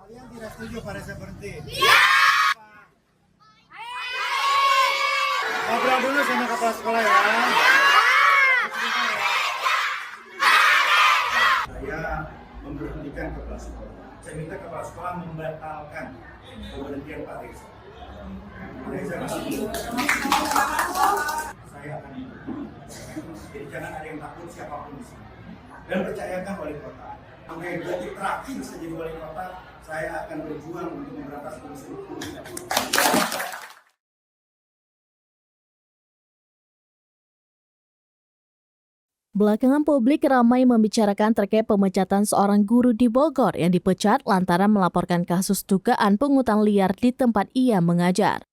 Kalian tidak setuju pada saya berhenti? Iya. Ngobrol dulu sama kepala sekolah ya. Saya memberhentikan kepala sekolah. Saya minta kepala sekolah membatalkan pemberhentian Pak Reza. Reza masih hidup. Saya akan hidup. Jadi jangan ada yang takut siapapun di sini. Dan percayakan wali kota. Sampai detik terakhir saya jadi wali kota, saya akan berjuang untuk memberantas korupsi. Belakangan publik ramai membicarakan terkait pemecatan seorang guru di Bogor yang dipecat lantaran melaporkan kasus dugaan pungutan liar di tempat ia mengajar.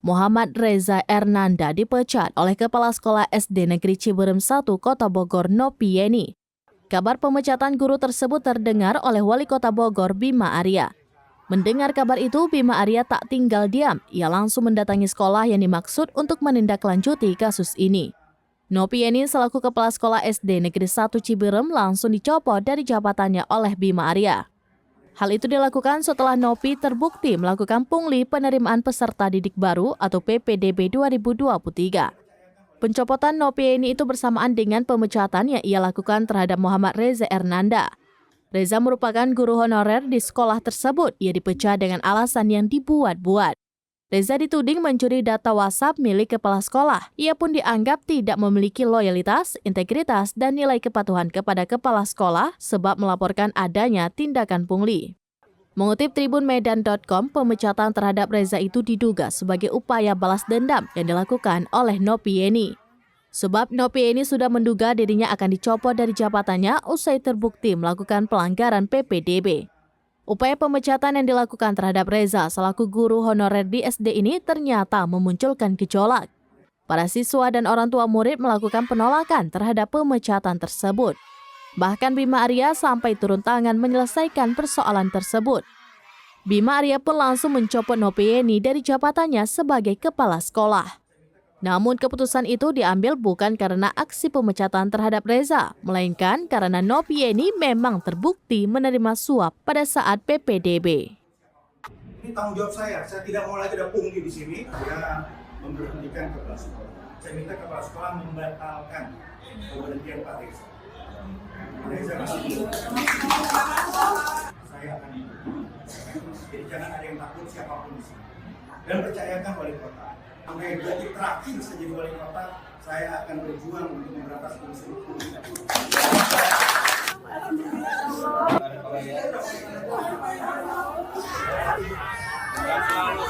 Muhammad Reza Ernanda dipecat oleh Kepala Sekolah SD Negeri Ciberem 1 Kota Bogor Nopi Yeni. Kabar pemecatan guru tersebut terdengar oleh Wali Kota Bogor Bima Arya. Mendengar kabar itu, Bima Arya tak tinggal diam. Ia langsung mendatangi sekolah yang dimaksud untuk menindaklanjuti kasus ini. Nopi Yeni selaku Kepala Sekolah SD Negeri 1 Ciberem langsung dicopot dari jabatannya oleh Bima Arya. Hal itu dilakukan setelah Nopi terbukti melakukan pungli penerimaan peserta didik baru atau PPDB 2023. Pencopotan Nopi Yeni itu bersamaan dengan pemecatan yang ia lakukan terhadap Muhammad Reza Ernanda. Reza merupakan guru honorer di sekolah tersebut. Ia dipecat dengan alasan yang dibuat-buat. Reza dituding mencuri data WhatsApp milik kepala sekolah. Ia pun dianggap tidak memiliki loyalitas, integritas, dan nilai kepatuhan kepada kepala sekolah sebab melaporkan adanya tindakan pungli. Mengutip tribunmedan.com, pemecatan terhadap Reza itu diduga sebagai upaya balas dendam yang dilakukan oleh Nopi Yeni. Sebab Nopi Yeni sudah menduga dirinya akan dicopot dari jabatannya usai terbukti melakukan pelanggaran PPDB. Upaya pemecatan yang dilakukan terhadap Reza selaku guru honorer di SD ini ternyata memunculkan gejolak. Para siswa dan orang tua murid melakukan penolakan terhadap pemecatan tersebut. Bahkan Bima Arya sampai turun tangan menyelesaikan persoalan tersebut. Bima Arya pun langsung mencopot Nopi Yeni dari jabatannya sebagai kepala sekolah. Namun keputusan itu diambil bukan karena aksi pemecatan terhadap Reza, melainkan karena Nopi Yeni memang terbukti menerima suap pada saat PPDB. Ini tanggung jawab saya tidak mau lagi ada pungli di sini. Saya memberhentikan kepala sekolah. Saya minta kepala sekolah membatalkan pemberhentian Pak Reza. Reza masih hidup. Saya akan hidup. Jadi jangan ada yang takut siapapun di sini. Dan percayakan wali kota. Sampai detik terakhir saya jadi wali kota, saya akan berjuang untuk memberantas korupsi. Selalu